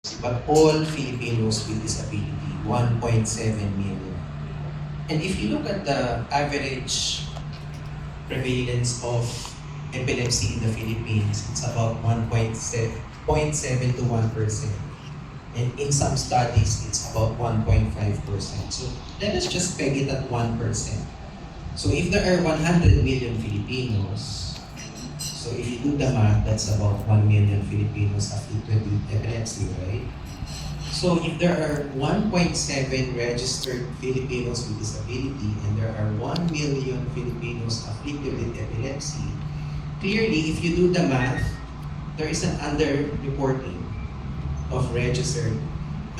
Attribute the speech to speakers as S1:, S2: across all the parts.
S1: but all Filipinos with disability, 1.7 million. And if you look at the average prevalence of epilepsy in the Philippines, it's about 1.7 to 1%. And in some studies, it's about 1.5%. So let us just peg it at 1%. So if there are 100 million Filipinos, so if you do the math, that's about 1 million Filipinos afflicted with epilepsy, right? So if there are 1.7 registered Filipinos with disability and there are 1 million Filipinos afflicted with epilepsy, clearly if you do the math, there is an underreporting of registered.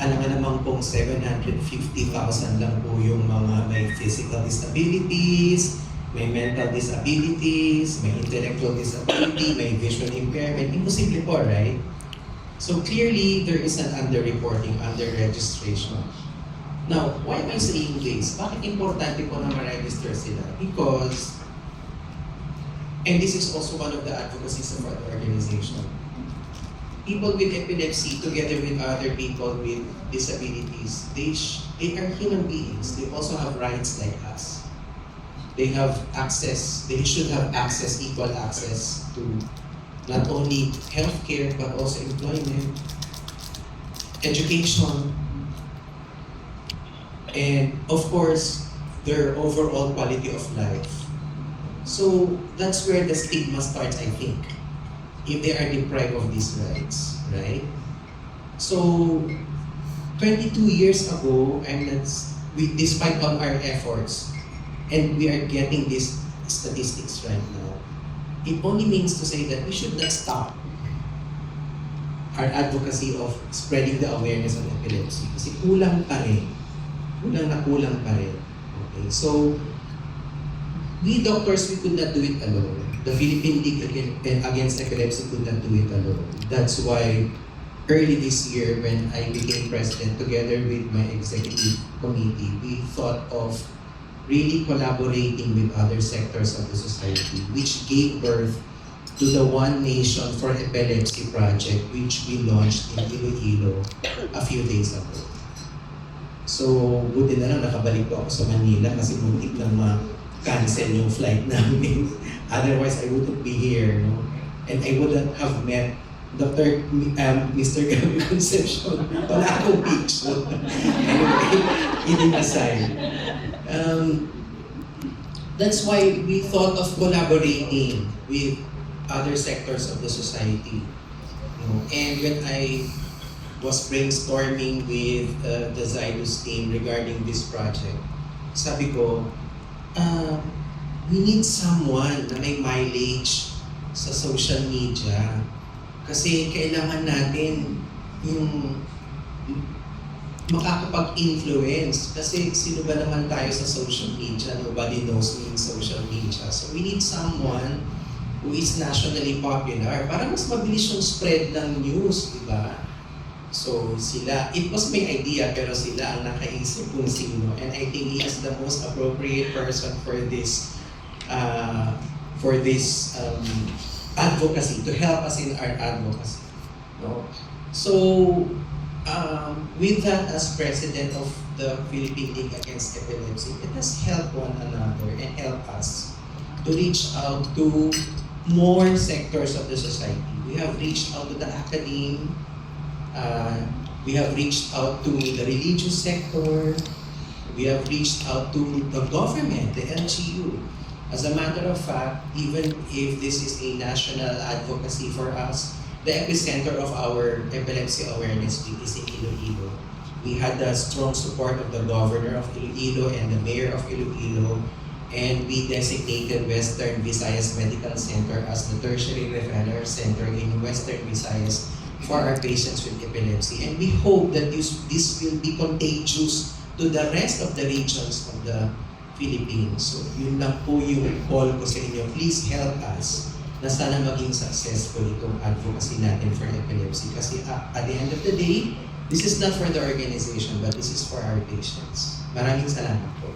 S1: Alam nga naman pong 750,000 lang po yung mga may physical disabilities, may mental disabilities, may intellectual disability, may vision impairment. Imposible po, right? So clearly, there is an underreporting, under-registration. Now, why am I saying this? Bakit importante po na ma-register sila? Because, and this is also one of the advocacies of our organization, people with epilepsy, together with other people with disabilities, they are human beings. They also have rights like us. They have access, they should have access, equal access to not only healthcare, but also employment, education, and of course, their overall quality of life. So that's where the stigma starts, I think, if they are deprived of these rights, right? So, 22 years ago, despite all our efforts, and we are getting these statistics right now, it only means to say that we should not stop our advocacy of spreading the awareness on epilepsy. Kasi kulang pa rin. Kulang pa rin. Okay, so, we doctors, we could not do it alone. The Philippine League Against Epilepsy could not do it alone. That's why early this year, when I became president, together with my executive committee, we thought of really collaborating with other sectors of the society, which gave birth to the One Nation for Epilepsy project, which we launched in Iloilo a few days ago. So, buti na lang nakabalik po ako sa Manila kasi muntik lang cancel yung flight namin. Otherwise, I wouldn't be here, no? And I wouldn't have met Mr. Gabby Concepcion. Wala akong picture. Anyway, kidding aside. That's why we thought of collaborating with other sectors of the society. You know, and when I was brainstorming with the Zydus team regarding this project, sabi ko, we need someone na may mileage sa social media. Kasi kailangan natin yung makakapag-influence. Kasi sino ba naman tayo sa social media? Nobody knows me in social media. So we need someone who is nationally popular para mas mabilis yung spread ng news, di ba? So sila, it was my idea pero sila ang nakaisip kung sino. And I think he is the most appropriate person for this advocacy, to help us in our advocacy. No? So, with that as president of the Philippine League Against Epilepsy, let us help one another and help us to reach out to more sectors of the society. We have reached out to the academe, we have reached out to the religious sector, we have reached out to the government, the LGU. As a matter of fact, even if this is a national advocacy for us, the epicenter of our epilepsy awareness week is in Iloilo. We had the strong support of the governor of Iloilo and the mayor of Iloilo, and we designated Western Visayas Medical Center as the tertiary referral center in Western Visayas for our patients with epilepsy. And we hope that this will be contagious to the rest of the regions of the Philippines. So yun lang po yung call ko sa inyo. Please help us na sana maging successful itong advocacy natin for epilepsy. Kasi at the end of the day, this is not for the organization, but this is for our patients. Maraming salamat po.